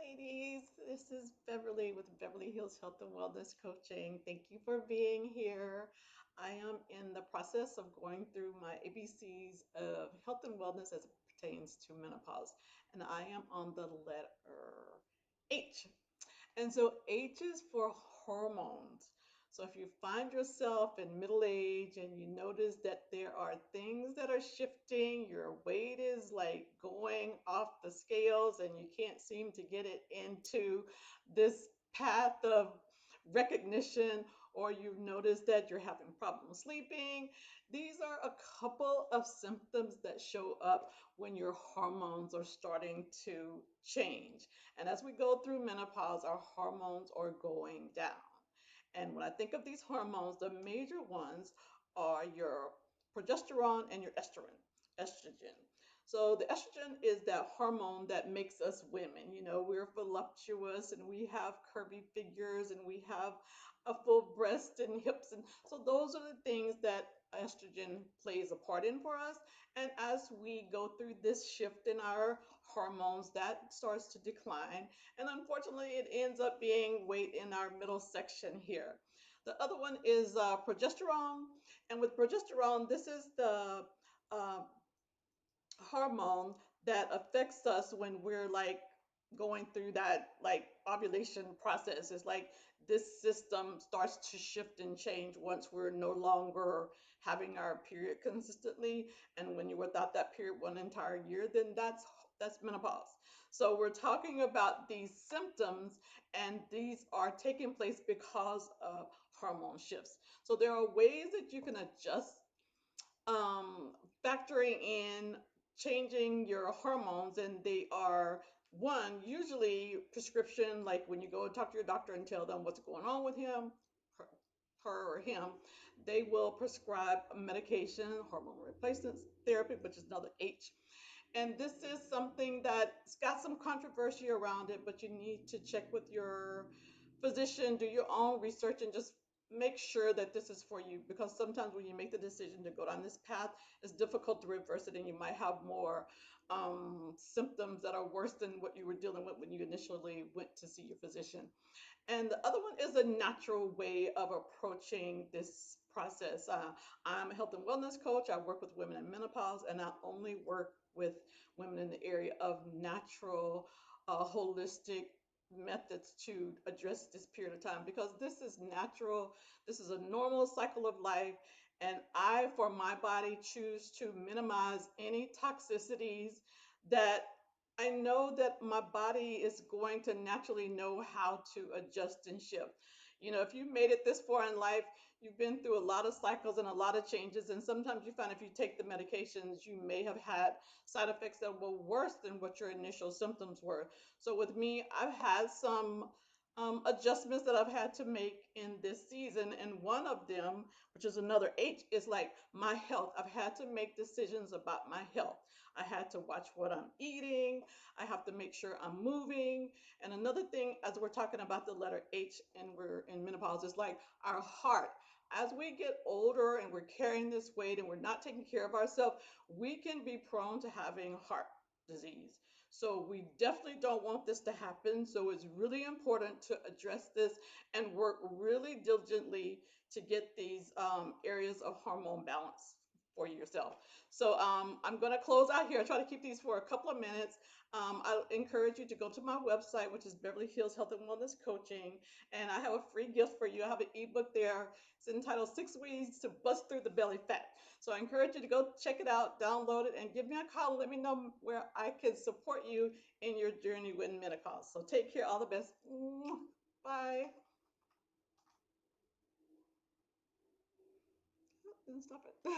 ladies. This is Beverly with Beverly Hills Health and Wellness Coaching. Thank you for being here. I am in the process of going through my ABCs of health and wellness as it pertains to menopause, and I am on the letter H. And so H is for hormones. So if you find yourself in middle age and you notice that there are things that are shifting, your weight is like going off the scales and you can't seem to get it into this path of recognition, or you've noticed that you're having problems sleeping, these are a couple of symptoms that show up when your hormones are starting to change. And as we go through menopause, our hormones are going down. And when I think of these hormones, the major ones are your progesterone and your estrogen. So the estrogen is that hormone that makes us women. You know, we're voluptuous and we have curvy figures and we have a full breast and hips. And so those are the things that estrogen plays a part in for us. And as we go through this shift in our hormones, that starts to decline. And unfortunately, it ends up being weight in our middle section here. The other one is progesterone. And with progesterone, this is the uh, hormone that affects us when we're like going through that like ovulation process. It's like this system starts to shift and change once we're no longer having our period consistently. And when you're without that period one entire year, then that's menopause. So we're talking about these symptoms, and these are taking place because of hormone shifts. So there are ways that you can adjust, um, factoring in changing your hormones, and they are one, usually prescription, like when you go and talk to your doctor and tell them what's going on with him, her, her or him, they will prescribe a medication, hormone replacement therapy, which is another H. And this is something that's got some controversy around it, but you need to check with your physician, do your own research, and just make sure that this is for you, because sometimes when you make the decision to go down this path, it's difficult to reverse it, and you might have more symptoms that are worse than what you were dealing with when you initially went to see your physician. And the other one is a natural way of approaching this process. I'm a health and wellness coach. I work with women in menopause, and I only work with women in the area of natural, holistic methods to address this period of time, because this is natural. This is a normal cycle of life. And I, for my body, choose to minimize any toxicities that I know that my body is going to naturally know how to adjust and shift. You know, if you made it this far in life, you've been through a lot of cycles and a lot of changes. And sometimes you find if you take the medications, you may have had side effects that were worse than what your initial symptoms were. So with me, I've had some adjustments that I've had to make in this season. And one of them, which is another H, is like my health. I've had to make decisions about my health. I had to watch what I'm eating. I have to make sure I'm moving. And another thing, as we're talking about the letter H and we're in menopause, is like our heart. As we get older and we're carrying this weight and we're not taking care of ourselves, we can be prone to having heart disease. So we definitely don't want this to happen. So it's really important to address this and work really diligently to get these areas of hormone balance for yourself. So I'm going to close out here. I try to keep these for a couple of minutes. I encourage you to go to my website, which is Beverly Hills Health and Wellness Coaching, and I have a free gift for you. I have an ebook there. It's entitled Six Ways to Bust Through the Belly Fat. So I encourage you to go check it out, download it, and give me a call and let me know where I can support you in your journey with menopause. So take care. All the best. Bye. Stop it.